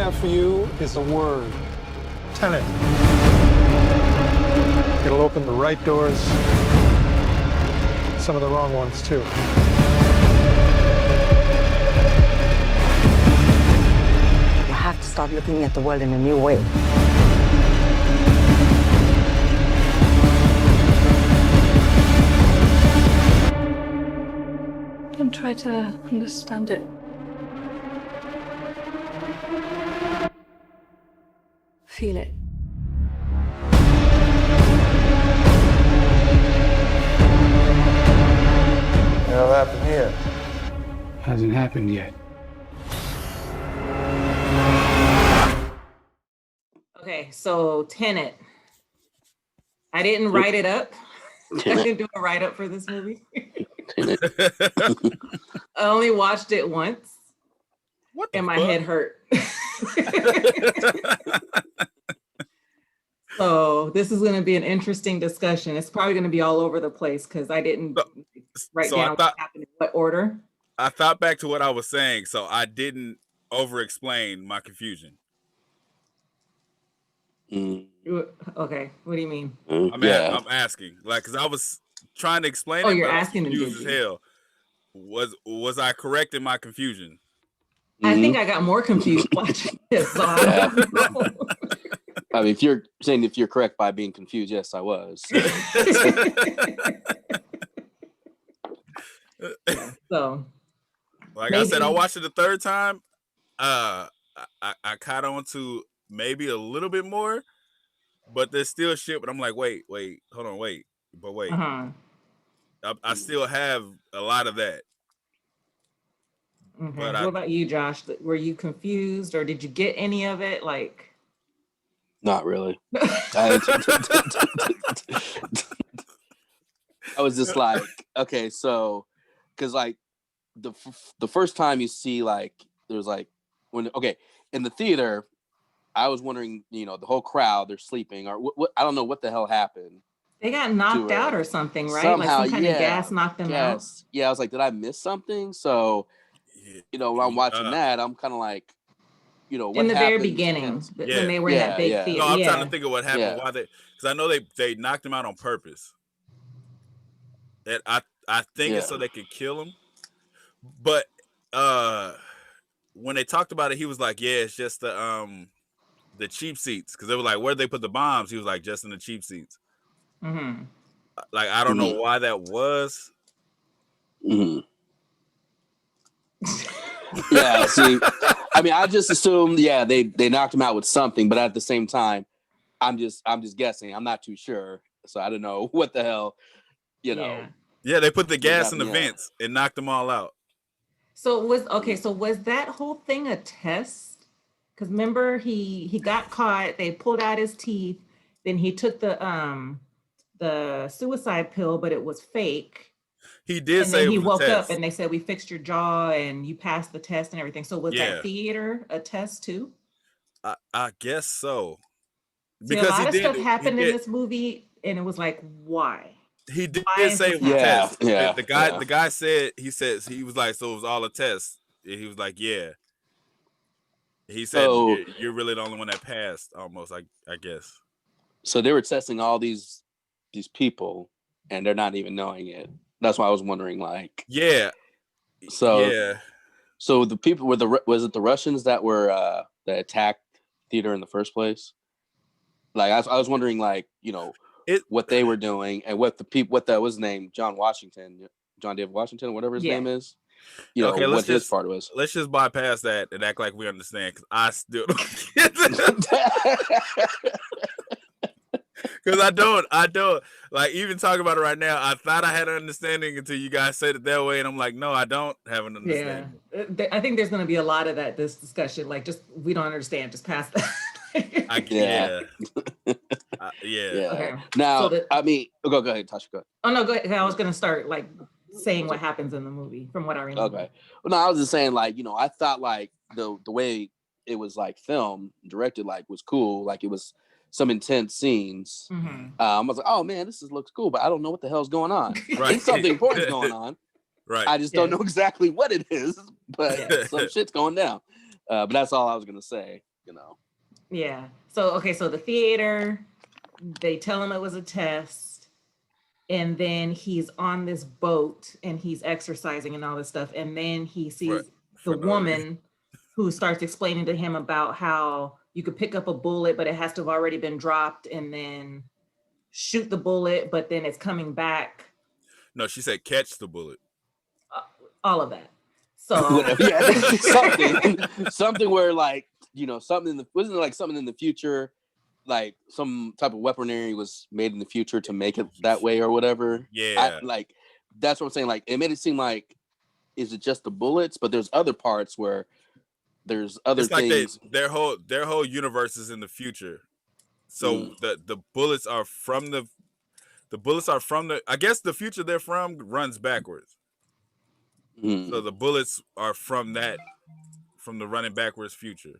have for you is a word. Tenet. It'll open the right doors, some of the wrong ones, too. You have to start looking at the world in a new way. Don't try to understand it. Feel it. What happened here? Hasn't happened yet. Okay, so Tenet. I didn't write it up. I didn't do a write-up for this movie. I only watched it once. And my head hurt. So this is going to be an interesting discussion. It's probably going to be all over the place because I didn't write down what happened in what order. I thought back to what I was saying, so I didn't over-explain my confusion. Okay, what do you mean? I'm asking, like, because I was trying to explain it. You're asking confused as hell. Was I correct in my confusion? I think I got more confused watching this. So I don't know. I mean, if you're saying if you're correct by being confused, yes, I was. So, like maybe. I said, I watched it the third time. I caught on to maybe a little bit more, but there's still shit. But I'm like, wait, hold on, wait. I still have a lot of that. Okay. What about you, Josh? Were you confused, or did you get any of it? Like, not really. I was just like, okay, so, because like the first time you see like there's like in the theater, I was wondering, the whole crowd, they're sleeping or what I don't know what the hell happened. They got knocked out or something, right? Somehow, like some kind of gas knocked them out. Yeah, I was like, did I miss something? So, when I'm watching that, I'm kind of like, what in the very happened? beginning when they were in that big theater. No, I'm trying to think of what happened. Why because I know they knocked him out on purpose. That I think it's so they could kill him. But when they talked about it, he was like, "Yeah, it's just the cheap seats." Because they were like, "Where'd they put the bombs?" He was like, "Just in the cheap seats." Mm-hmm. Like I don't know why that was. Mm-hmm. Yeah, see, I mean, I just assumed, they knocked him out with something, but at the same time, I'm just guessing. I'm not too sure, so I don't know what the hell, Yeah, they put the gas in the vents and knocked them all out. So was that whole thing a test? Because remember, he got caught. They pulled out his teeth. Then he took the suicide pill, but it was fake. He did and say then he woke up and they said, we fixed your jaw and you passed the test and everything. So was that theater a test too? I guess so. Because a lot of stuff happened in this movie and it was like, why? He did say it was a test. The guy said, he was like, so it was all a test. And he was like, yeah. He said, you're really the only one that passed almost, I guess. So they were testing all these people and they're not even knowing it. That's why I was wondering, like, So the people was it the Russians that were that attacked theater in the first place? Like, I was wondering, like, what they were doing and what was his name, John David Washington, whatever his name is. What his part was. Let's just bypass that and act like we understand, because I still don't get it. Because I don't like even talking about it right now. I thought I had an understanding until you guys said it that way, and I'm like, no, I don't have an understanding. Yeah, I think there's going to be a lot of that this discussion. Like, just we don't understand. Just pass that. Yeah. Okay. Now, go ahead, Tasha. Go ahead. Oh no, go ahead. I was going to start like saying what happens in the movie from what I remember. Okay. Well, no, I was just saying, like, I thought like the way it was like filmed, directed, like was cool. Like it was some intense scenes. Mm-hmm. I was like, oh man, looks cool, but I don't know what the hell's going on. Right. Something important's going on. Right. I just don't know exactly what it is, but some shit's going down. But that's all I was gonna say. you know. Yeah. So so the theater, they tell him it was a test, and then he's on this boat and he's exercising and all this stuff, and then he sees the woman who starts explaining to him about how you could pick up a bullet, but it has to have already been dropped, and then shoot the bullet, but then it's coming back. No, she said catch the bullet. All of that. So something where like, you know, wasn't it like something in the future, like some type of weaponry was made in the future to make it that way or whatever. Yeah. That's what I'm saying. Like, it made it seem like, is it just the bullets? But there's other parts where there's other things. Like their whole universe is in the future. So the bullets are from the I guess the future they're from runs backwards. So the bullets are from the running backwards future.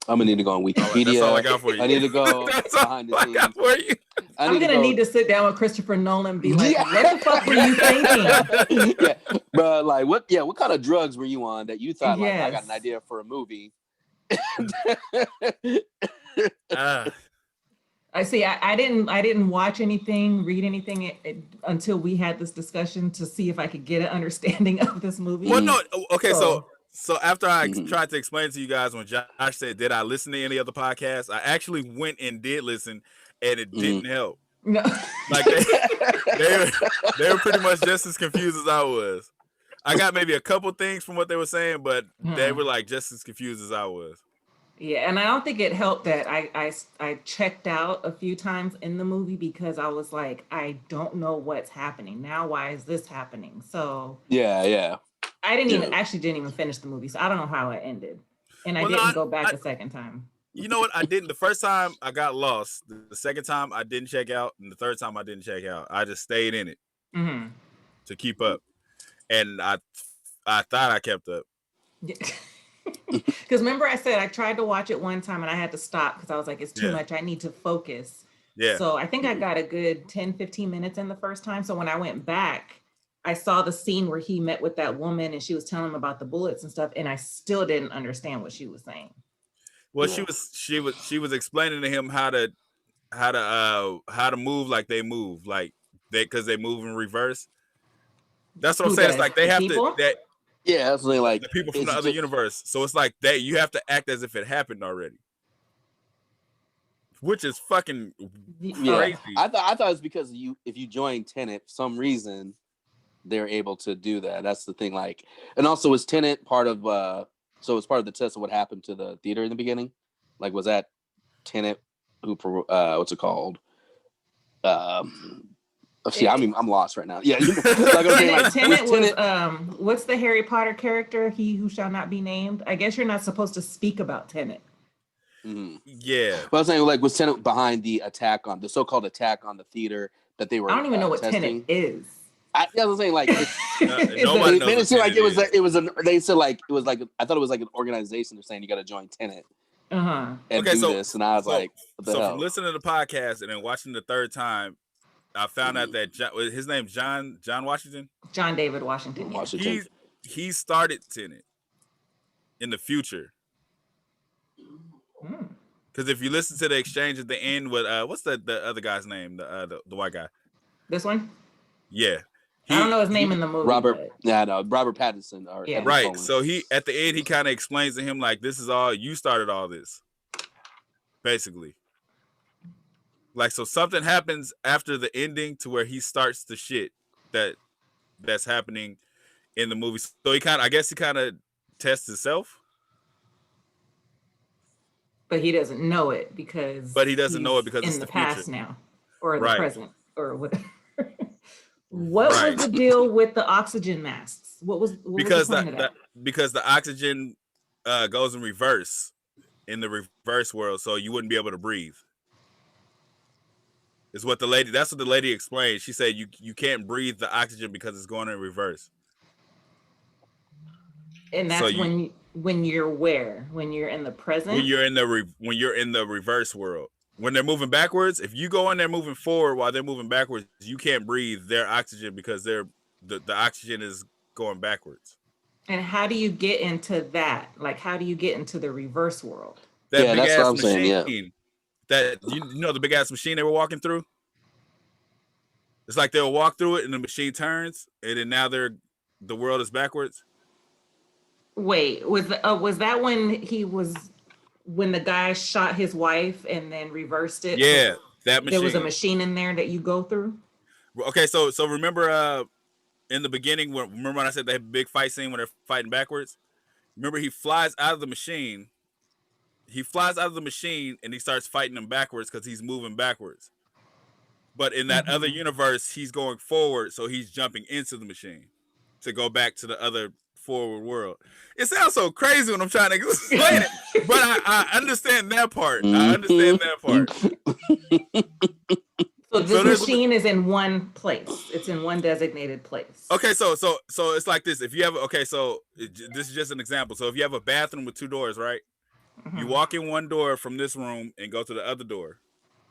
I'm gonna need to go on Wikipedia. That's all I got for you. I need to go behind the scenes. For you. I'm gonna need to sit down with Christopher Nolan and be like, what the fuck were you thinking? Yeah, bro, like what kind of drugs were you on that you thought like I got an idea for a movie? I see. I didn't watch anything, read anything until we had this discussion to see if I could get an understanding of this movie. Well, no, okay, so after I tried to explain to you guys when Josh said, "Did I listen to any other podcasts?" I actually went and did listen, and it didn't help. No, like they were pretty much just as confused as I was. I got maybe a couple things from what they were saying, but they were like just as confused as I was. Yeah, and I don't think it helped that I checked out a few times in the movie because I was like, I don't know what's happening now. Why is this happening? So yeah. I didn't even finish the movie, so I don't know how it ended, and I didn't go back a second time. You know what? I didn't. The first time I got lost. The second time I didn't check out, and the third time I didn't check out. I just stayed in it to keep up, and I thought I kept up. Because remember I said I tried to watch it one time and I had to stop because I was like, it's too much. I need to focus. Yeah. So I think I got a good 10, 15 minutes in the first time. So when I went back, I saw the scene where he met with that woman and she was telling him about the bullets and stuff. And I still didn't understand what she was saying. Well, she was explaining to him how to move like they move, like because they move in reverse. That's what I'm saying. It's like they have people? Yeah, that's like the people from the other universe. So it's like that you have to act as if it happened already, which is fucking crazy. I thought it was because if you join Tenet, for some reason they're able to do that. That's the thing. Like, and also was Tenet part of? So it's part of the test of what happened to the theater in the beginning. Like, was that Tenet? What's it called? See, I mean, I'm lost right now. Yeah, Tenet was what's the Harry Potter character? He who shall not be named. I guess you're not supposed to speak about Tenet. Yeah, but I was saying, like, was Tenet behind the so-called attack on the theater that they were? I don't even know what testing? Tenet is. I was saying, like, nobody knows. It seemed like it was they said like it was like I thought it was like an organization. They're saying you got to join Tenet. And do this, and I was like, what the hell? From listening to the podcast and then watching the third time, I found out that his name's John Washington. John David Washington. Yeah. He started Tenet in the future. Because if you listen to the exchange at the end with what's the other guy's name, the white guy? This one? Yeah. I don't know his name in the movie. Robert Pattinson. Right. So he at the end he kind of explains to him like, this is all you started all this, basically. Like, so something happens after the ending to where he starts the shit that's happening in the movie. So he kind of tests himself. But he doesn't know it because in it's the the past future. now or the present or whatever. What was the deal with the oxygen masks? What was the point of that? Because the oxygen goes in reverse in the reverse world, so you wouldn't be able to breathe. That's what the lady explained. She said you can't breathe the oxygen because it's going in reverse. And that's when you're where? When you're in the present? When you're in the reverse world. When they're moving backwards, if you go in there moving forward while they're moving backwards, you can't breathe their oxygen because the oxygen is going backwards. And how do you get into that? Like, how do you get into the reverse world? That big ass machine. That you know the big ass machine they were walking through. It's like they'll walk through it and the machine turns, and then now the world is backwards. Wait, was that when the guy shot his wife and then reversed it? Yeah, that machine. There was a machine in there that you go through. Okay, so remember in the beginning, remember when I said they had a big fight scene when they're fighting backwards? Remember he flies out of the machine. He flies out of the machine and he starts fighting them backwards because he's moving backwards. But in that other universe, he's going forward, so he's jumping into the machine to go back to the other forward world. It sounds so crazy when I'm trying to explain it, but I understand that part. I understand that part. So this machine is in one place. It's in one designated place. Okay, so it's like this. If you have this is just an example. So if you have a bathroom with 2 doors, right? You walk in one door from this room and go to the other door.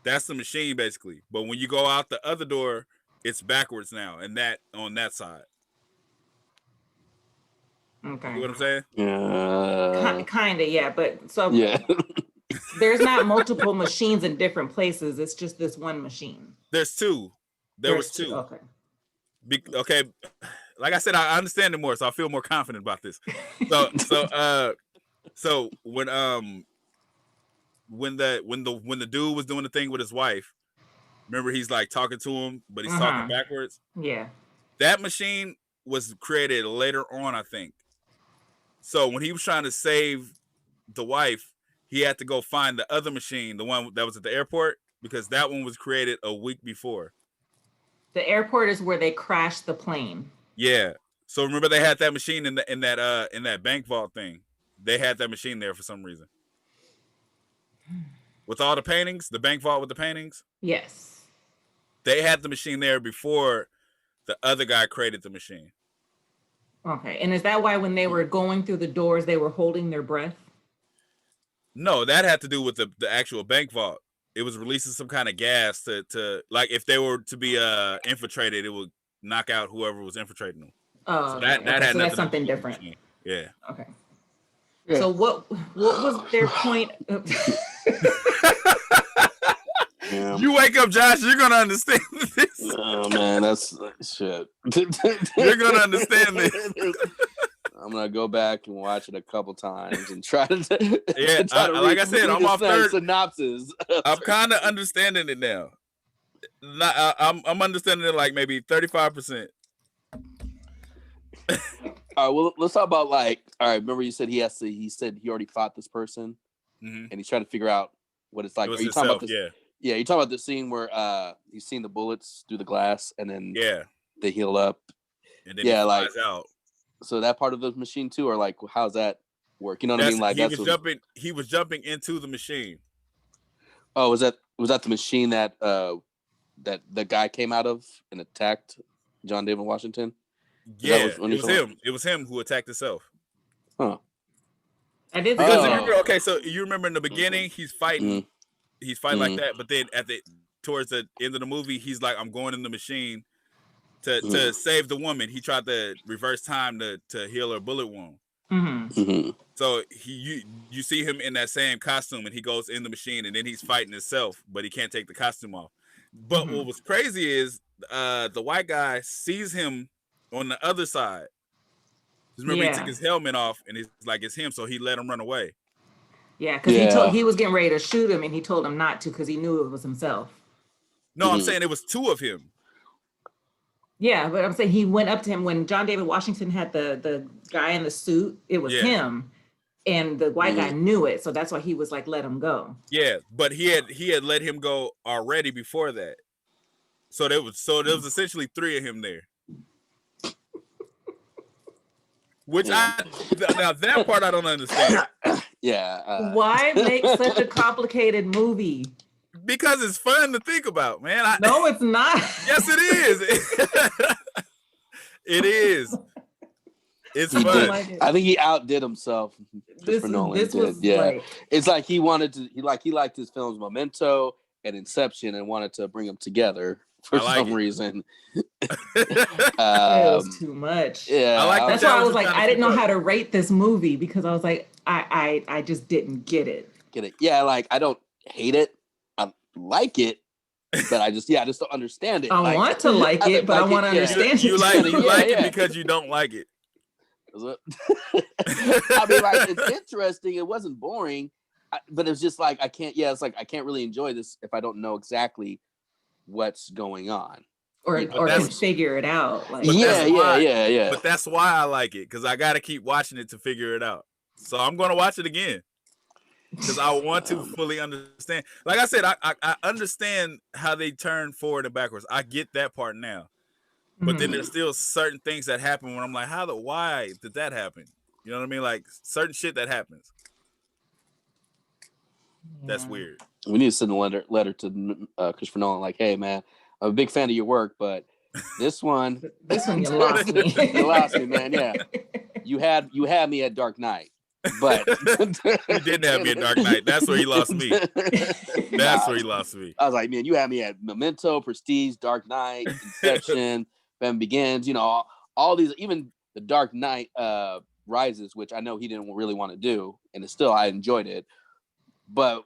That's the machine basically. But when you go out the other door, it's backwards now, and that on that side. Okay. You know what I'm saying? Yeah. Kinda, yeah. But so there's not multiple machines in different places. It's just this one machine. There's 2. There was 2. Okay. Okay. Like I said, I understand it more, so I feel more confident about this. So when the dude was doing the thing with his wife, remember he's like talking to him, but he's talking backwards. Yeah. That machine was created later on, I think. So when he was trying to save the wife, he had to go find the other machine, the one that was at the airport, because that one was created a week before. The airport is where they crashed the plane. Yeah. So remember they had that machine in that bank vault thing. They had that machine there for some reason. With all the paintings, the bank vault with the paintings? Yes. They had the machine there before the other guy created the machine. Okay. And is that why when they were going through the doors, they were holding their breath? No, that had to do with the actual bank vault. It was releasing some kind of gas to like if they were to be infiltrated, it would knock out whoever was infiltrating them. Oh, so that's something different. Yeah. Okay. Yeah. So what was their point? You wake up, Josh, you're gonna understand this. Oh man, that's shit. You're gonna understand this. I'm gonna go back and watch it a couple times and try to. Like I said, I'm off third synopsis. I'm kind of understanding it now. I'm understanding it like maybe 35%. All right, well, let's talk about like. All right, remember you said he said he already fought this person, and he's trying to figure out what it's like. Are you talking about this? Yeah, you talking about the scene where he's seen the bullets through the glass, and then they heal up, and then he flies out. So that part of the machine too, or like how's that work? You know what I mean? Like he was jumping into the machine. Oh, was that the machine that that the guy came out of and attacked John David Washington? Yeah, it was him. It was him who attacked himself. Huh. I did. Okay, so you remember in the beginning, he's fighting. He's fighting like that, but then towards the end of the movie, he's like, "I'm going in the machine to save the woman." He tried to reverse time to heal her bullet wound. So you see him in that same costume, and he goes in the machine, and then he's fighting himself, but he can't take the costume off. But what was crazy is the white guy sees him on the other side. Remember, he took his helmet off, and he's like, "It's him," so he let him run away. Yeah, because he was getting ready to shoot him, and he told him not to because he knew it was himself. No, I'm saying it was 2 of him. Yeah, but I'm saying he went up to him when John David Washington had the guy in the suit. It was him, and the white guy knew it, so that's why he was like, "Let him go." Yeah, but he had let him go already before that. So there was essentially 3 of him there. Which now that part I don't understand. Why make such a complicated movie? Because it's fun to think about, man. No, it's not. Yes, it is. It is. It's fun. I think he outdid himself. It's like he liked his films Memento and Inception and wanted to bring them together for some reason. It was too much. Yeah, I like that's why I was like, I didn't know how to rate this movie because I was like, I just didn't get it. Yeah, like I don't hate it. I like it, but I just don't understand it. I want to like it, but I want to understand it. You like it because you don't like it. I mean, like it's interesting. It wasn't boring, but it's just like I can't. Yeah, it's like I can't really enjoy this if I don't know exactly what's going on, or can figure it out. Like, yeah. But that's why I like it, because I got to keep watching it to figure it out. So I'm gonna watch it again because I want to fully understand. Like I said, I understand how they turn forward and backwards. I get that part now. But then there's still certain things that happen when I'm like, why did that happen? You know what I mean? Like certain shit that happens. Yeah. That's weird. We need to send a letter to Christopher Nolan, like, hey man, I'm a big fan of your work, but this one you lost me. You lost me, man. Yeah, you had me at Dark Knight, but you didn't have me at Dark Knight. That's where he lost me. Where he lost me. I was like, man, you had me at Memento, Prestige, Dark Knight, Inception. Batman Begins, all these, even the Dark Knight Rises, which I know he didn't really want to do, and it's still I enjoyed it. But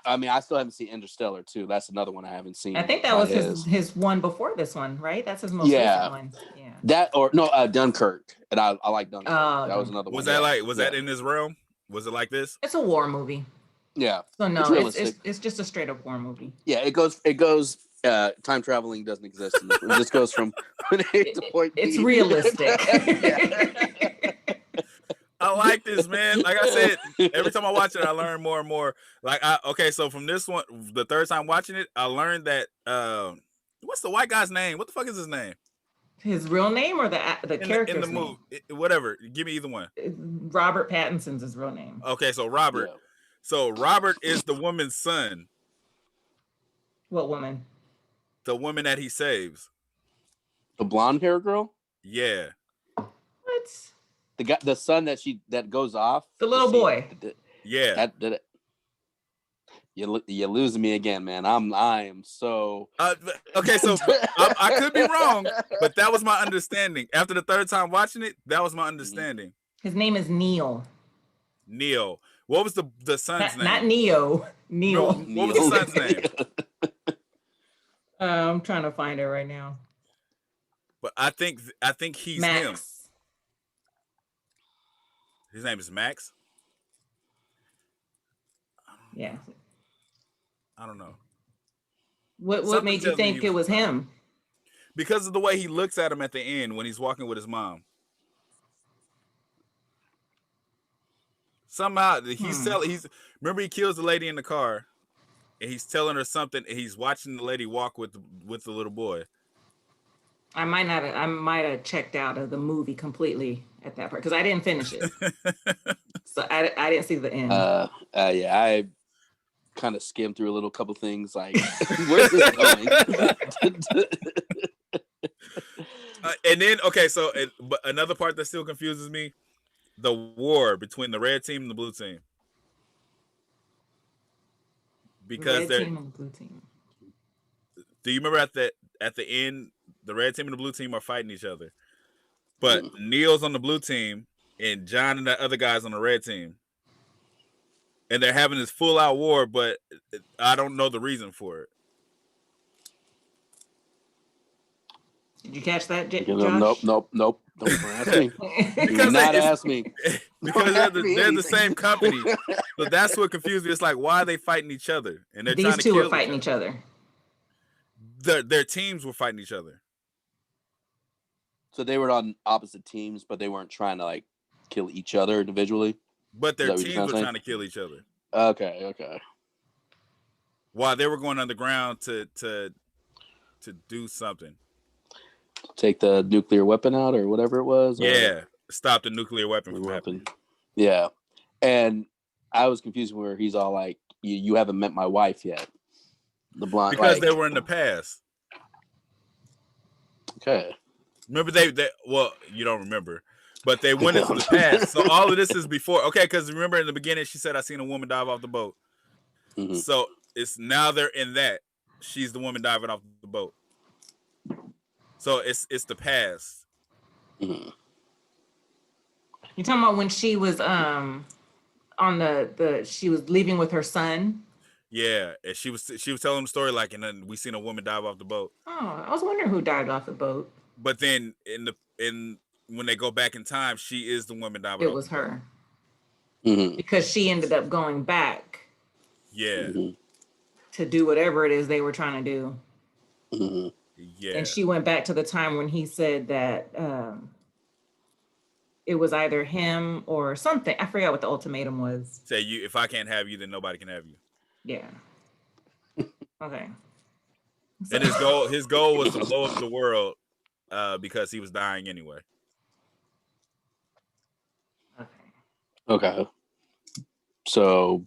I mean, I still haven't seen Interstellar too. That's another one I haven't seen. I think that was his one before this one, right? That's his most recent one. Yeah. That or no, Dunkirk, and I like Dunkirk. That was another one. Was that was that in this realm? Was it like this? It's a war movie. Yeah. So no, it's just a straight up war movie. Yeah, it goes. Time traveling doesn't exist. It just goes from point A to point B. It's realistic. I like this, man. Like I said, every time I watch it, I learn more and more. Like, so from this one, the third time watching it, I learned that what's the white guy's name? What the fuck is his name? His real name or the character's in the movie? Whatever. Give me either one. Robert Pattinson's his real name. Okay, so Robert. Yeah. So Robert is the woman's son. What woman? The woman that he saves. The blonde hair girl? Yeah. What? The son that goes off. The little boy. Yeah. You're losing me again, man. I am so okay. So I could be wrong, but that was my understanding. After the third time watching it, that was my understanding. His name is Neil. Neil. What was the son's name? Not Neo. Neil. What was the son's name? I'm trying to find it right now. But I think he's Max. him. His name is Max. Yeah. I don't know. What made you think it was him? Because of the way he looks at him at the end when he's walking with his mom. Somehow remember he kills the lady in the car, and he's telling her something, and he's watching the lady walk with the little boy. I might have checked out of the movie completely at that part because I didn't finish it. So I didn't see the end. Yeah, I kind of skimmed through a couple things like, where's this going? And then, but another part that still confuses me, the war between the red team and the blue team. Because the red team and the blue team. Do you remember at the end, the red team and the blue team are fighting each other, but Neil's on the blue team and John and the other guys on the red team, and they're having this full out war, but I don't know the reason for it. Did you catch that, Josh? Nope. Don't ask me. Do not ask me. Because they're the same company. So that's what confused me. It's like, why are they fighting each other? And they're These two are fighting each other. Their teams were fighting each other. So they were on opposite teams, but they weren't trying to like kill each other individually. But their teams were trying to kill each other. Okay. While they were going underground to do something. Take the nuclear weapon out or whatever it was. Yeah, stop the nuclear weapon from happening. Yeah, and I was confused where he's all like, "You haven't met my wife yet." The blonde, because they were in the past. Okay. Remember they well, you don't remember, but they went into the past. So all of this is before. Okay, because remember in the beginning she said, "I seen a woman dive off the boat." Mm-hmm. So it's now they're in that. She's the woman diving off the boat. So it's the past. Mm-hmm. You talking about when she was on she was leaving with her son? Yeah, and she was telling the story like, and then we seen a woman dive off the boat. Oh, I was wondering who dived off the boat. But then when they go back in time, she is the woman diving. It was her. Mm-hmm. Because she ended up going back. Yeah. Mm-hmm. To do whatever it is they were trying to do. Mm-hmm. Yeah. And she went back to the time when he said that it was either him or something. I forgot what the ultimatum was. Say if I can't have you, then nobody can have you. Yeah. Okay. So. And his goal was to blow up the world because he was dying anyway. Okay. So,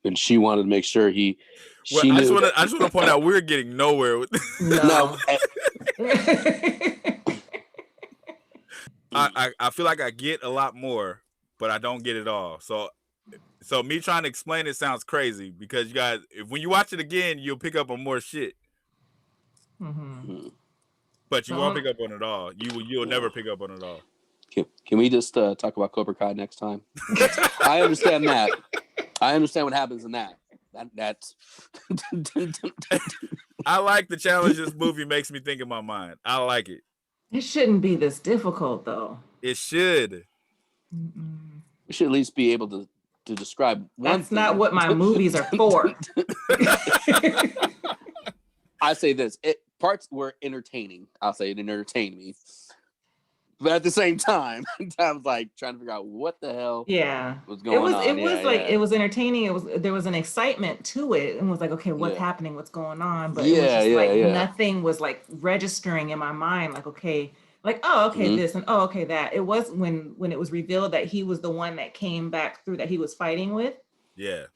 and she wanted to make sure I just want to point out we're getting nowhere with this. No. I feel like I get a lot more, but I don't get it all. So me trying to explain it sounds crazy because you guys, when you watch it again, you'll pick up on more shit. Mm-hmm. But you won't pick up on it all. You'll never pick up on it all. Can we just talk about Cobra Kai next time? I understand that. I understand what happens in that. That's. I like the challenge this movie makes me think in my mind. I like it. It shouldn't be this difficult, though. It should. Mm-mm. We should at least be able to describe one That's not what my movies are for. I say this. Parts were entertaining. I'll say it entertained me. But at the same time, I was like trying to figure out what the hell was going on. It was entertaining. There was an excitement to it, and was like, okay, what's happening? What's going on? But it was just nothing was like registering in my mind. Like, okay, this and okay, that. It was when it was revealed that he was the one that came back through that he was fighting with. Yeah,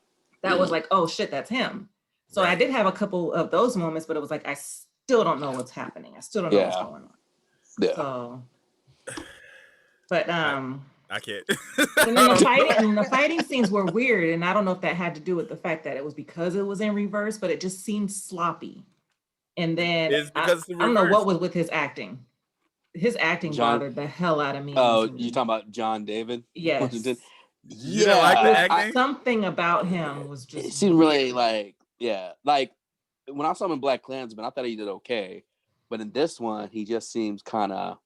that was like, oh shit, that's him. So I did have a couple of those moments, but it was like I still don't know what's happening. I still don't know what's going on. Yeah. So. But I can't. And then the fighting scenes were weird, and I don't know if that had to do with the fact that it was because it was in reverse, but it just seemed sloppy. And then I don't know what was with his acting. His acting bothered the hell out of me. Oh, you talking about John David? Yes. You don't like the acting? Something about him was just. It seemed really like when I saw him in Black Klansman, I thought he did okay, but in this one, he just seems kind of.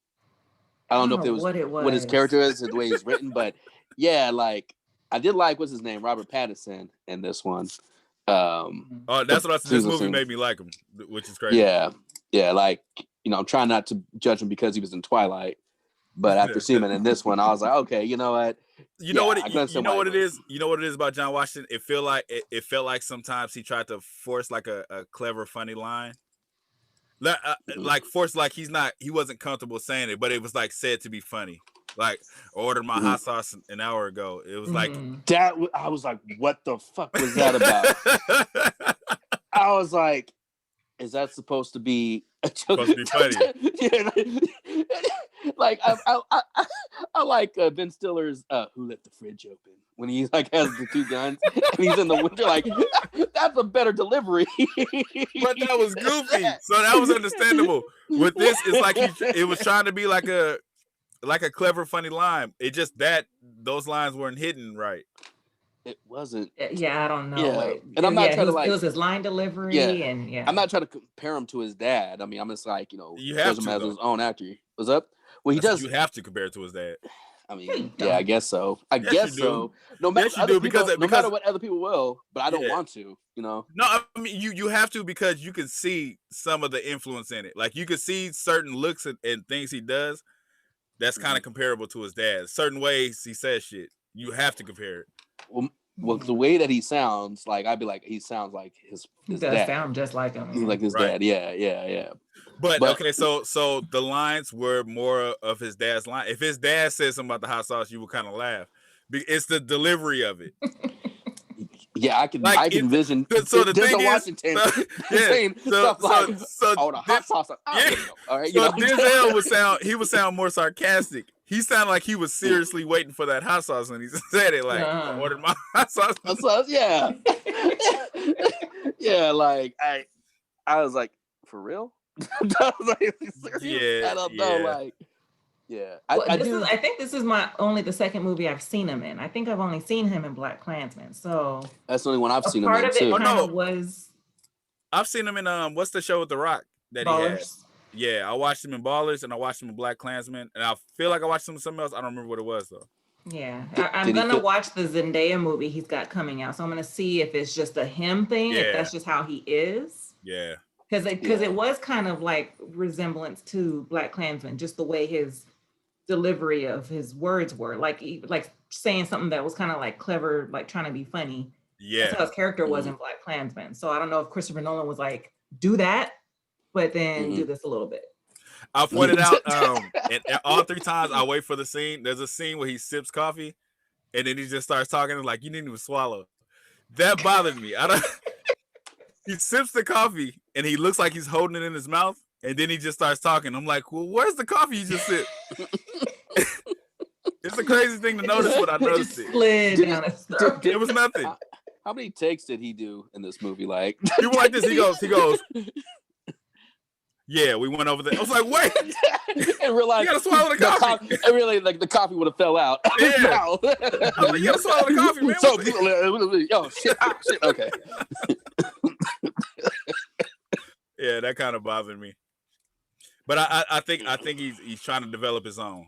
I don't know if it was what his character is, the way he's written, but like I did like what's his name, Robert Pattinson in this one. That's what I said. This movie made me like him, which is crazy. Yeah, like I'm trying not to judge him because he was in Twilight, but after seeing him in this one, I was like, okay, you know what? You know what it is? You know what it is about John Washington? It felt like sometimes he tried to force like a clever, funny line. Like forced, like he wasn't comfortable saying it, but it was like said to be funny. Like ordered my hot sauce an hour ago. It was like that. I was like, what the fuck was that about? I was like, is that supposed to be supposed to be funny? Yeah, like I like Ben Stiller's "Who Left the Fridge Open" when he like has the two guns and he's in the winter. Like that's a better delivery. But that was goofy, so that was understandable. With this, it's like it was trying to be like a clever, funny line. It just that those lines weren't hidden right. It wasn't. Yeah, I don't know. Yeah. And I'm not trying to like. It was his line delivery, and I'm not trying to compare him to his dad. I mean, I'm just like you have him to as his own actor. What's up? Well, he does. You have to compare it to his dad. I mean, I guess so. I guess so. No matter no matter what other people will, but I don't want to. No, I mean you have to because you can see some of the influence in it. Like you can see certain looks and things he does that's kind of comparable to his dad. Certain ways he says shit. You have to compare it. Well, the way that he sounds, like I'd be like, he sounds like his does dad. Sound just like him. He's like his dad. Yeah. But okay, so the lines were more of his dad's line. If his dad said something about the hot sauce, you would kind of laugh. It's the delivery of it. Yeah, I can envision. So the thing Washington saying stuff like, "Oh, the hot sauce." All right. So Denzel would sound more sarcastic. He sounded like he was seriously waiting for that hot sauce when he said it. Like, I ordered my hot sauce. Yeah. Yeah, like I was like, for real? I don't know. Like, yeah, I think this is only the second movie I've seen him in. I think I've only seen him in Black Klansman. So that's the only one I've seen him in. Part of it kind of was. I've seen him in what's the show with The Rock that Ballers? He had? Yeah, I watched him in Ballers and I watched him in Black Klansman, and I feel like I watched him in something else. I don't remember what it was though. Yeah, I'm gonna watch the Zendaya movie he's got coming out, so I'm gonna see if it's just a him thing, if that's just how he is. Yeah, because it was kind of like resemblance to Black Klansman, just the way his delivery of his words were, like saying something that was kind of like clever, like trying to be funny. Yeah, that's how his character was in Black Klansman. So I don't know if Christopher Nolan was like, do that, but then do this a little bit. I pointed out, and all 3 times I wait for the scene. There's a scene where he sips coffee, and then he just starts talking and like, you didn't even swallow. That bothered me. He sips the coffee and he looks like he's holding it in his mouth, and then he just starts talking. I'm like, well, where's the coffee you just sipped? It's a crazy thing to notice, but I noticed it. It was nothing. How many takes did he do in this movie? Like, he was like this. He goes. Yeah, we went over there. I was like, wait. And realized you gotta swallow the coffee. And really, like, the coffee would have fell out. Yeah. I'm like, you gotta swallow the coffee, man. So, shit. Okay. Yeah, that kind of bothered me. But I think he's trying to develop his own.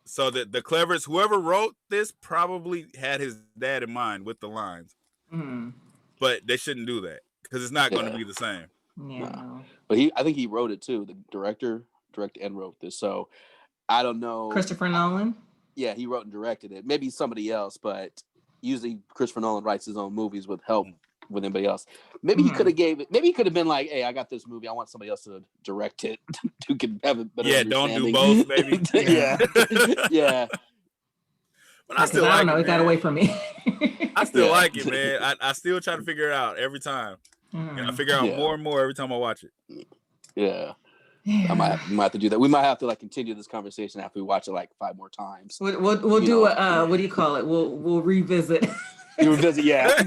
So the cleverest, whoever wrote this probably had his dad in mind with the lines. Mm-hmm. But they shouldn't do that because it's not going to be the same. Yeah. No. But I think he wrote it too. The directed and wrote this. So I don't know. Christopher Nolan? Yeah, he wrote and directed it. Maybe somebody else, but usually Christopher Nolan writes his own movies with help with anybody else. Maybe he could have been like, hey, I got this movie. I want somebody else to direct it who can have a better don't do both, maybe. Yeah. Yeah. But I still don't know. It got away from me. I still like it, man. I still try to figure it out every time. And I figure out more and more every time I watch it. Yeah. I might have to do that. We might have to like continue this conversation after we watch it like 5 more times. We'll do what do you call it? We'll revisit. Yeah.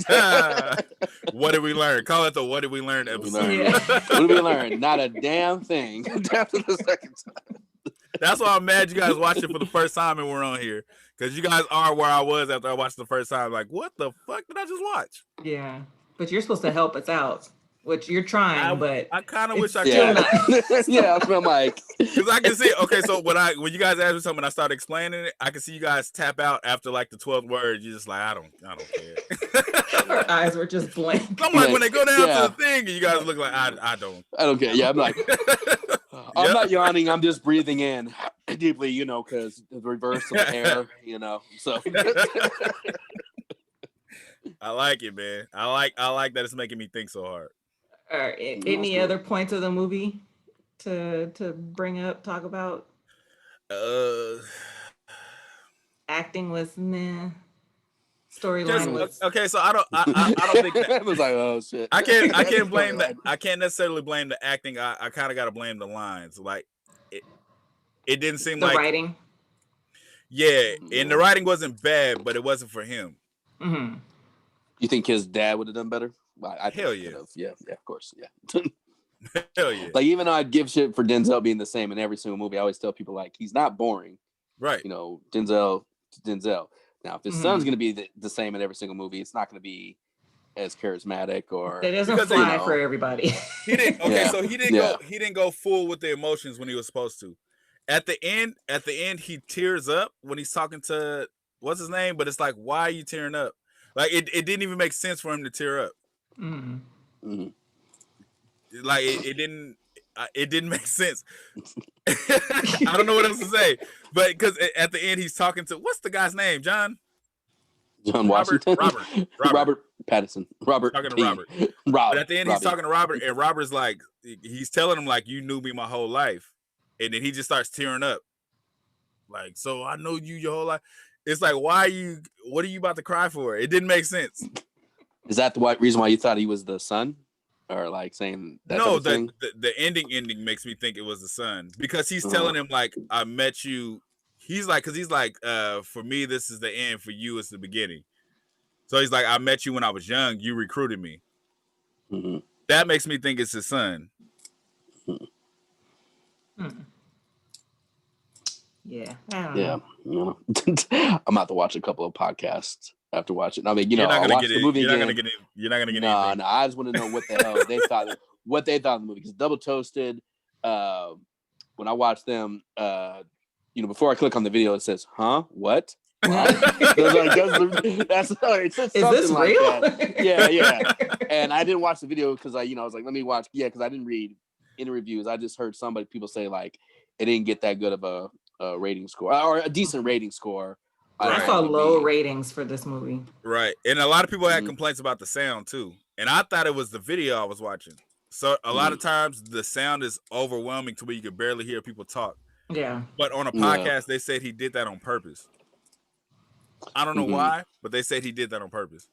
What did we learn? Call it the What Did We Learn episode. What did we learn? Not a damn thing. After the second time. That's why I'm mad you guys watched it for the first time and we're on here. Because you guys are where I was after I watched the first time. Like, what the fuck did I just watch? Yeah. But you're supposed to help us out, which you're trying, but I kind of wish I could. Yeah, I'm like, because I can see. Okay, so when you guys asked me something, I started explaining it. I can see you guys tap out after like the 12th word. You're just like, I don't care. Our eyes were just blank. I'm like, when they go down to the thing, and you guys look like I don't care. Yeah, I'm like, I'm not yawning. I'm just breathing in deeply, because the reverse of the air, So. I like it, man. I like that it's making me think so hard. All right. Any other points of the movie to talk about? Acting was meh. Storyline was okay. So I don't think that. I was like, oh shit. I can't blame that. I can't necessarily blame the acting. I kind of got to blame the lines. Like it didn't seem the like writing. Yeah, and the writing wasn't bad, but it wasn't for him. Mm-hmm. You think his dad would have done better? Hell yeah. Yeah, of course. Yeah. Hell yeah. Like, even though I'd give shit for Denzel being the same in every single movie, I always tell people, like, he's not boring. Right. Denzel. Now, if his son's going to be the same in every single movie, it's not going to be as charismatic or... It doesn't fly for everybody. He didn't. Okay, so he didn't go full with the emotions when he was supposed to. At the end, he tears up when he's talking to... What's his name? But it's like, why are you tearing up? Like it didn't even make sense for him to tear up. Mm-hmm. Like it didn't make sense. I don't know what else to say, but because at the end he's talking to what's the guy's name? John Washington. Robert Pattinson. Robert. Talking to Robert. But at the end he's talking to Robert, and Robert's like he's telling him like you knew me my whole life, and then he just starts tearing up. Like, so I know you your whole life. It's like, what are you about to cry for? It didn't make sense. Is that the reason why you thought he was the son? Or like saying that? No, the ending makes me think it was the son. Because he's telling him, like, I met you. He's like, for me, this is the end. For you, it's the beginning. So he's like, I met you when I was young. You recruited me. Mm-hmm. That makes me think it's his son. Yeah. I don't Yeah. know. I'm about to watch a couple of podcasts after watching. I mean, You're not I gonna watched the movie you're again. not gonna get it. You're not gonna get No, anything. I just want to know what the hell they thought. What they thought of the movie. Because Double Toasted, when I watched them, before I click on the video, it says, "Huh? What?" That's it says Is something this like real? that. Yeah. And I didn't watch the video because I was like, let me watch. Yeah, because I didn't read any reviews. I just heard people say like it didn't get that good of a rating score or a decent rating score. I saw low ratings for this movie. Right. And a lot of people had complaints about the sound too. And I thought it was the video I was watching. So a lot of times the sound is overwhelming to where you can barely hear people talk. Yeah. But on a podcast, they said he did that on purpose. I don't know why, but they said he did that on purpose.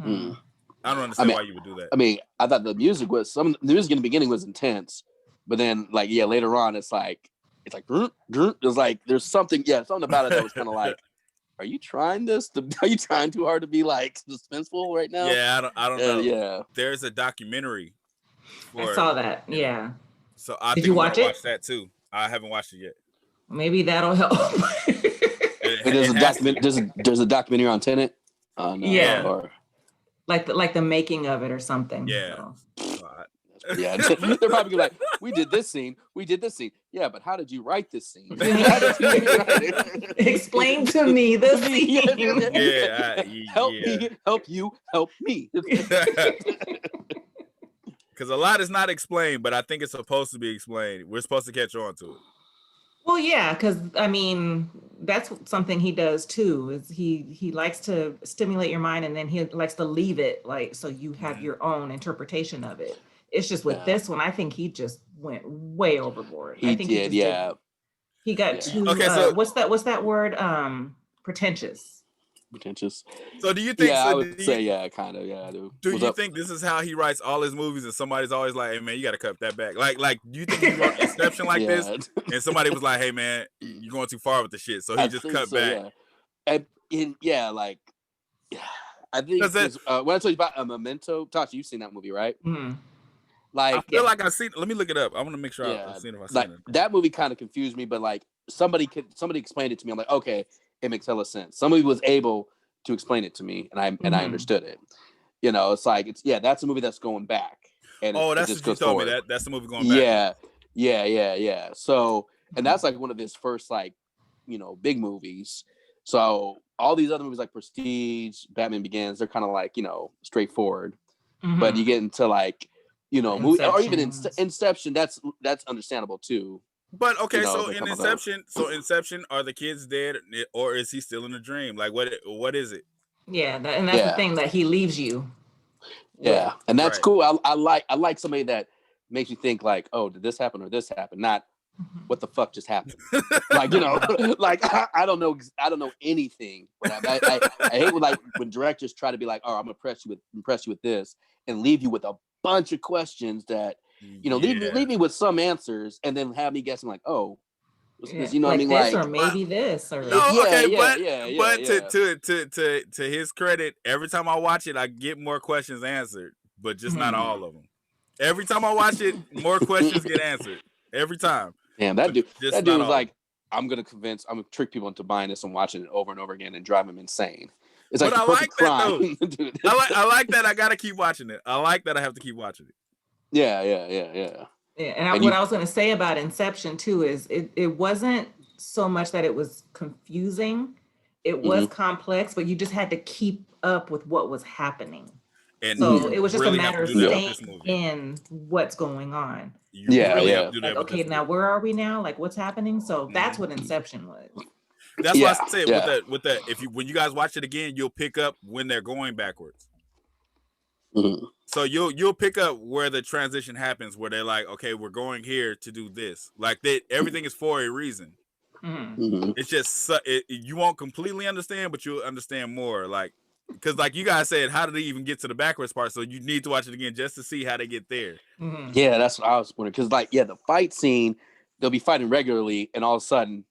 I don't understand why you would do that. I mean, I thought the music the music in the beginning was intense, but then later on it's like it's like there's something about it that was kind of like, are you trying are you trying too hard to be like suspenseful right now? Yeah, I don't know. Yeah, there's a documentary. I saw that. Yeah. So I Did think you I'm watch gonna it? watch that too. I haven't watched it yet. Maybe that'll help. There's a documentary on Tenet. Yeah. Or like the making of it or something. Yeah. So. Yeah, they're probably like, we did this scene. Yeah, but how did you write this scene? Explain to me the scene. Help me. Because a lot is not explained, but I think it's supposed to be explained. We're supposed to catch on to it. Well, yeah, because I mean, that's something he does too. Is he likes to stimulate your mind, and then he likes to leave it so you have your own interpretation of it. It's just with this one, I think he just went way overboard. He got too. Okay, so what's that word? Pretentious. So do you think? Yeah, I would say kind of. Yeah, I do. Do you think this is how he writes all his movies, and somebody's always like, "Hey man, you got to cut that back." Like, do you think he wrote Inception like this, and somebody was like, "Hey man, you're going too far with the shit," so he just cut back. Yeah. I think when I told you about Memento, Tasha, you've seen that movie, right? Mm-hmm. Like, I feel like I've seen. Let me look it up. I want to make sure I've seen it. That movie kind of confused me, but like somebody explained it to me. I'm like, okay, it makes hella sense. Somebody was able to explain it to me, and I understood it. It's like that's a movie that's going back. And that's what you told me. That's the movie going back. Yeah. So, and that's like one of his first big movies. So all these other movies like Prestige, Batman Begins, they're kind of like straightforward. But you get into movie, or even Inception. That's understandable too. But okay, so in Inception, are the kids dead, or is he still in a dream? Like, what is it? Yeah, that's the thing that he leaves you. Yeah, and that's cool. I like somebody that makes you think like, oh, did this happen or this happen? Not what the fuck just happened. Like I don't know anything. I hate when directors try to be like, oh, I'm gonna impress you with this, and leave you with a bunch of questions that. Leave me with some answers and then have me guessing like, oh, what I mean? This or maybe this or but to his credit, every time I watch it, I get more questions answered, but just not all of them. Every time I watch it, more questions get answered. Every time. Damn, that dude was like, I'm gonna trick people into buying this and watching it over and over again and drive them insane. It's like, but I like that though. Dude. I like that. I gotta keep watching it. I like that I have to keep watching it. Yeah, and what I was going to say about Inception too is it wasn't so much that it was confusing. It was complex, but you just had to keep up with what was happening. And so it was just a matter of staying in what's going on. Like, okay, now where are we now? Like, what's happening? So that's what Inception was. That's why I said with that when you guys watch it again, you'll pick up when they're going backwards. So you'll pick up where the transition happens, where they're like, okay, we're going here to do this. Like everything is for a reason. It's just you won't completely understand, but you'll understand more. Like, because like you guys said, how did they even get to the backwards part? So you need to watch it again just to see how they get there. Yeah, that's what I was wondering. Because the fight scene, they'll be fighting regularly, and all of a sudden,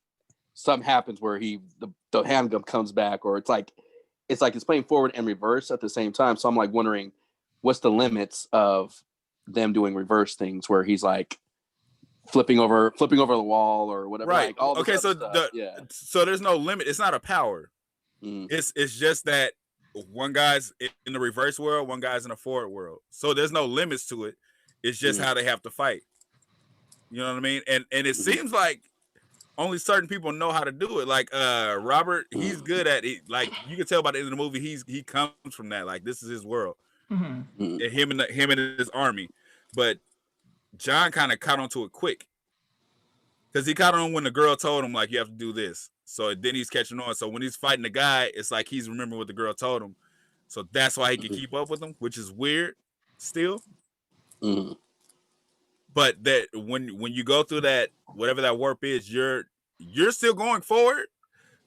something happens where the handgun comes back, or it's like it's playing forward and reverse at the same time. So I'm like wondering, what's the limits of them doing reverse things where he's like flipping over the wall or whatever. Right. Like, all this okay. So stuff. so there's no limit. It's not a power. It's just that one guy's in the reverse world, one guy's in the forward world. So there's no limits to it. It's just how they have to fight. You know what I mean? And it seems like only certain people know how to do it. Like Robert, he's good at it. Like you can tell by the end of the movie, he comes from that. Like this is his world. And him and his army. But John kind of caught onto it quick. Because he caught on when the girl told him, like, you have to do this. So then he's catching on. So when he's fighting the guy, it's like he's remembering what the girl told him. So that's why he can keep up with him, which is weird still. But that when you go through that, whatever that warp is, you're still going forward,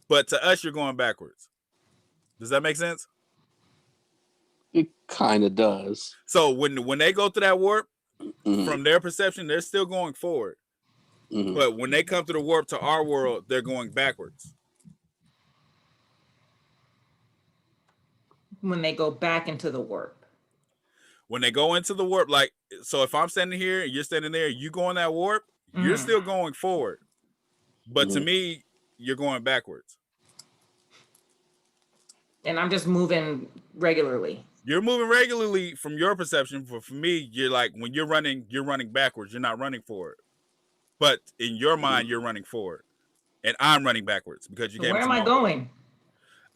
but to us, you're going backwards. Does that make sense? It kind of does. So when they go through that warp, from their perception, they're still going forward. But when they come to the warp to our world, they're going backwards. When they go back into the warp. When they go into the warp, like, so if I'm standing here and you're standing there, you go in that warp, you're still going forward. But to me, you're going backwards. And I'm just moving regularly. You're moving regularly from your perception. For me, you're like, when you're running backwards. You're not running forward. But in your mind, you're running forward. And I'm running backwards because you So came. where am I going?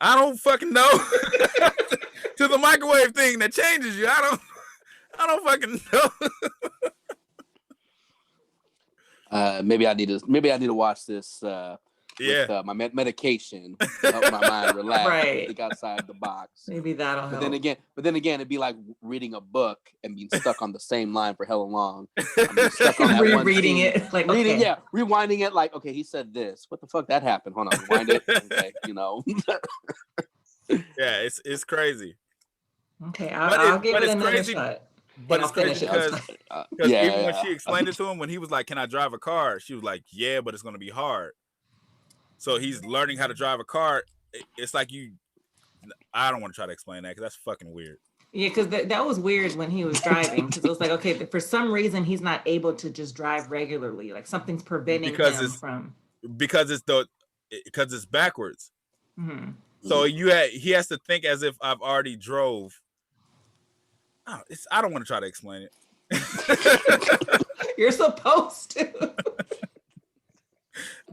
I don't fucking know. To the microwave thing that changes you. I don't fucking know. Maybe I need to watch this with my medication to help my mind relax. Right. Think outside the box. Maybe that'll help. But then again, it'd be like reading a book and being stuck on the same line for hella long. I'm stuck on that rereading it, like reading, rewinding it. Like, okay, he said this. What the fuck that happened? Hold on, rewind it. Okay, you know. Yeah, it's crazy. Okay, I'll give it another shot. But it's crazy because even when she explained it to him, when he was like, "Can I drive a car?" She was like, "Yeah, but it's going to be hard." So he's learning how to drive a car. It's like I don't want to try to explain that because that's fucking weird. Yeah, because that was weird when he was driving. Because it was like, okay, for some reason he's not able to just drive regularly. Like something's preventing him from. Because it's backwards. So he has to think as if I've already drove. Oh, I don't want to try to explain it. You're supposed to.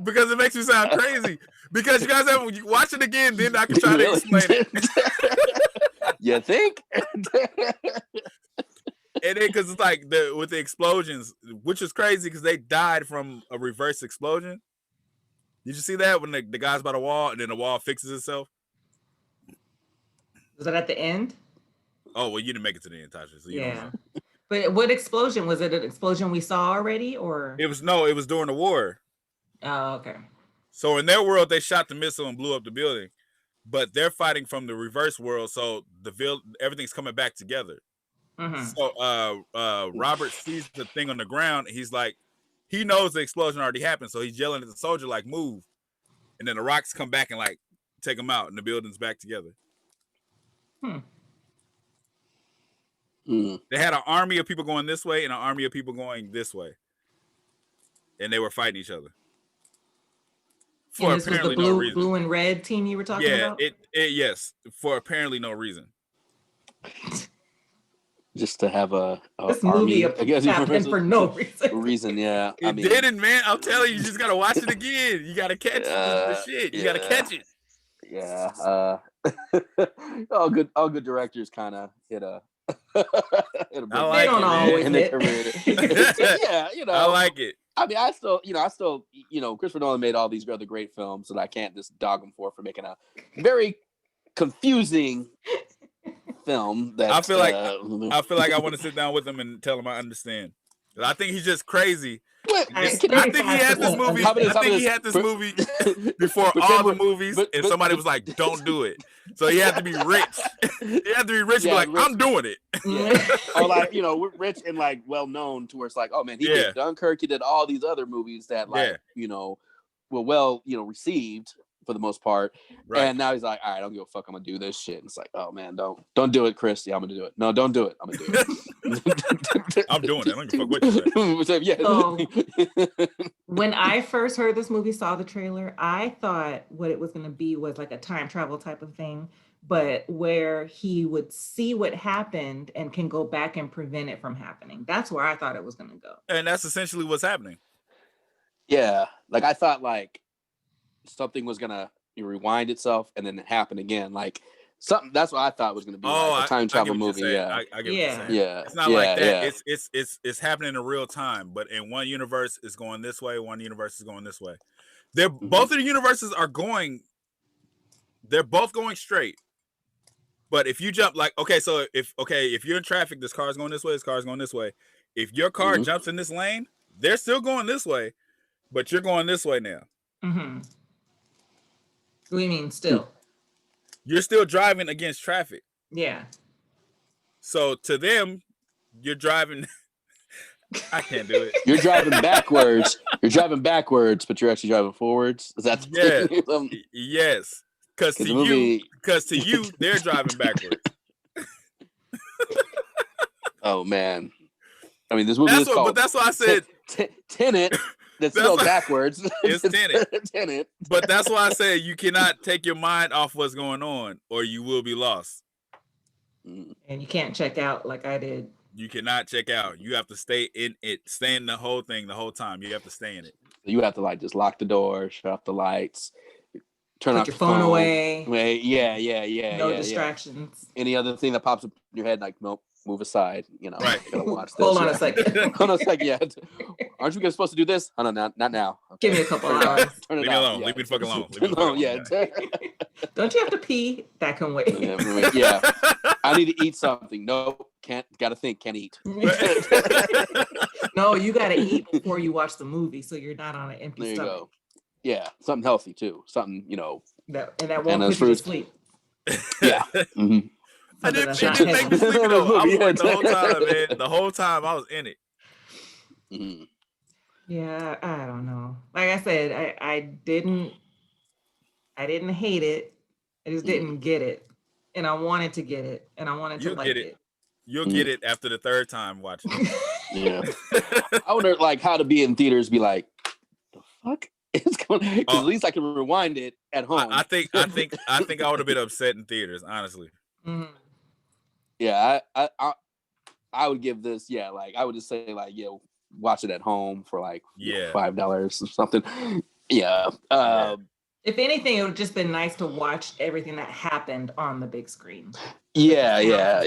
Because it makes me sound crazy. Because you guys have watch it again, then I can try to explain it. You think? And then because it's like with the explosions, which is crazy because they died from a reverse explosion. Did you see that when the guy's by the wall and then the wall fixes itself? Was that at the end? Oh, well, you didn't make it to the end, Tasha. So you don't know. But what explosion? Was it an explosion we saw already or? It was during the war. Oh, okay. So in their world, they shot the missile and blew up the building. But they're fighting from the reverse world, so everything's coming back together. So Robert sees the thing on the ground. And he's like, he knows the explosion already happened, so he's yelling at the soldier like, "Move!" And then the rocks come back and like take them out, and the building's back together. They had an army of people going this way and an army of people going this way, and they were fighting each other. For this apparently was the blue and red team you were talking about? Yes, for apparently no reason. Just to have this movie, I guess, happened for no reason. Yeah, it didn't, man. I'm telling you, you just gotta watch it again. You gotta catch the shit. You gotta catch it. Yeah. All good directors kind of hit a. I like don't always in their career. Yeah, I like it. I mean, I still, Christopher Nolan made all these other great films that I can't just dog him for making a very confusing film. That I feel like I want to sit down with him and tell him I understand. I think he's just crazy. I think he had this movie. He had this movie before all the movies, and somebody was like, "Don't do it." So he had to be rich. He had to be rich and be like, rich. "I'm doing it." Yeah. Or like, we're rich and like well known to where it's like, oh man, he did Dunkirk. He did all these other movies that were well received. for the most part. Right. And now he's like, all right, I don't give a fuck. I'm gonna do this shit. And it's like, oh man, don't do it, Chris. Yeah, I'm gonna do it. No, don't do it. I'm gonna do it. I'm doing it. I don't give a fuck what you say. Yeah. So, when I first heard this movie, saw the trailer, I thought what it was gonna be was like a time travel type of thing, but where he would see what happened and can go back and prevent it from happening. That's where I thought it was gonna go. And that's essentially what's happening. Yeah, like I thought like something was gonna rewind itself and then it happened again. Like something that's what I thought was gonna be like a time travel movie. Yeah, I get what you're saying. Yeah, it's not like that. Yeah. It's happening in real time, but in one universe it's going this way, one universe is going this way. They're both of the universes are going. They're both going straight. But if you jump like so if you're in traffic, this car's going this way, this car's going this way. If your car jumps in this lane, they're still going this way. But you're going this way now. Mm-hmm. What do you mean still? You're still driving against traffic. Yeah. So to them, you're driving. I can't do it. You're driving backwards. You're driving backwards, but you're actually driving forwards. Is that the thing? Yes. Because to you, they're driving backwards. Oh man. I mean, this movie is called. But that's why I said Tenet. That's spelled backwards. It's Tenet. But that's why I say you cannot take your mind off what's going on, or you will be lost. And you can't check out like I did. You cannot check out. You have to stay in it, stay in the whole thing the whole time. You have to stay in it. You have to like just lock the door, shut off the lights, turn off your phone away. Yeah. No distractions. Any other thing that pops up in your head, like nope. Move aside, Right. Gotta watch this. Hold on a second. Hold on a second. Yeah. Aren't you guys supposed to do this? Oh, no, not now. Okay. Give me a couple hours. Leave me alone. Yeah. Leave me the fuck alone. Don't you have to pee? That can wait. Yeah. I need to eat something. No, can't. Gotta think. Can't eat. No, you gotta eat before you watch the movie, so you're not on an empty stomach. Go. Yeah, something healthy too. Something that won't put you to sleep. Yeah. Mm-hmm. It didn't make me sleepy though. I was like the whole time, man. The whole time I was in it. Mm-hmm. Yeah, I don't know. Like I said, I didn't hate it. I just didn't get it, and I wanted to get it, and I wanted to like it. You'll get it after the third time watching it. Yeah. I wonder like how to be in theaters. Be like, the fuck. It's going because at least I can rewind it at home. I think I would have been upset in theaters, honestly. Mm-hmm. Yeah, I would give this, like I would just say like, watch it at home for like $5 or something. Yeah. If anything, it would have just been nice to watch everything that happened on the big screen. Yeah. Yeah,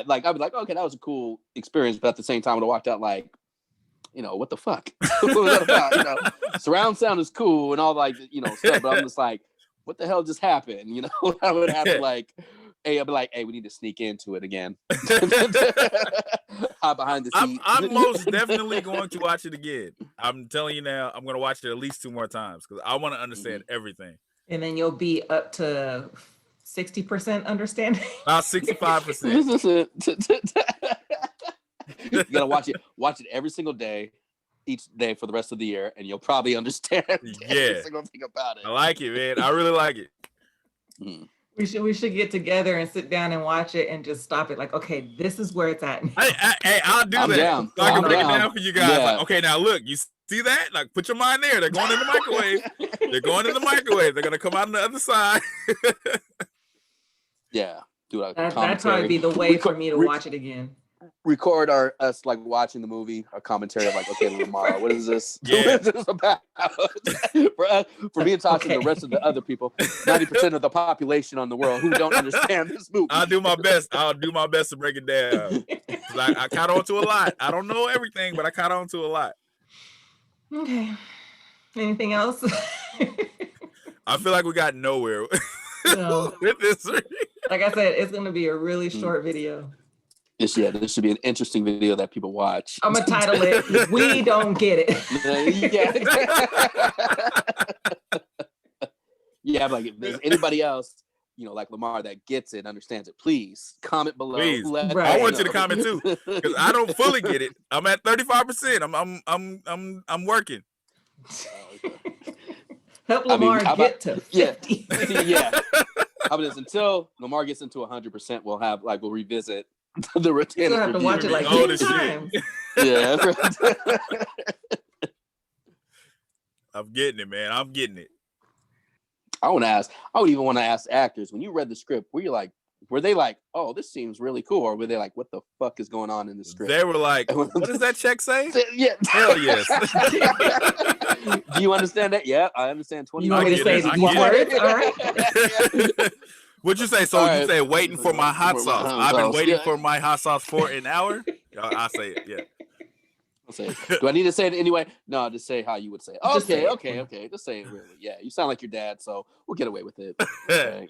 like I'd be like, okay, that was a cool experience, but at the same time, I would have walked out like, what the fuck? What was that about? Surround sound is cool and all like, stuff, but I'm just like, what the hell just happened? I would have to like, I'd be like, hey, we need to sneak into it again. Hide behind the seat. I'm most definitely going to watch it again. I'm telling you now, I'm going to watch it at least 2 more times because I want to understand everything. And then you'll be up to 60% understanding. 65%. You gotta watch it every single day, each day for the rest of the year, and you'll probably understand every single thing about it. I like it, man. I really like it. Mm. We should get together and sit down and watch it and just stop it. Like, okay, this is where it's at. Hey, I'll do that. Down. So I can break it down for you guys. Yeah. Like, okay, now look, you see that? Like, put your mind there. They're going in the microwave. They're gonna come out on the other side. Yeah, do a that'd probably be the way for me to watch it again. Record us like watching the movie, a commentary of like, okay, Lamar, what is this? Yeah. What is this about? For me and Tasha and the rest of the other people, 90% of the population on the world who don't understand this movie. I'll do my best to break it down. Like I caught on to a lot. I don't know everything, but I caught on to a lot. Okay. Anything else? I feel like we got nowhere No. with this. Like I said, it's gonna be a really short video. This should be an interesting video that people watch. I'm gonna title it "We Don't Get It." Yeah, like if there's anybody else, like Lamar that gets it, understands it, please comment below. Please. Right. I want you to comment too, because I don't fully get it. I'm at 35%. I'm working. Help Lamar get to 50. Yeah. How about this? Until Lamar gets into 100%, we'll revisit the return. We'll have to watch it like 10 times. Yeah. I'm getting it, man. I'm getting it. I would even want to ask actors, when you read the script, were they like, oh, this seems really cool? Or were they like, what the fuck is going on in the script? They were like, what does that check say? Yeah. Hell yes. Do you understand that? Yeah, I understand. 20. You want me to say these words? All right. What'd you say? So you say waiting for my hot sauce. I've been waiting for my hot sauce for an hour. I say it. Yeah. I'll say it. Do I need to say it anyway? No, just say how you would say it. Okay. Just say it really. Yeah, you sound like your dad, so we'll get away with it. Okay,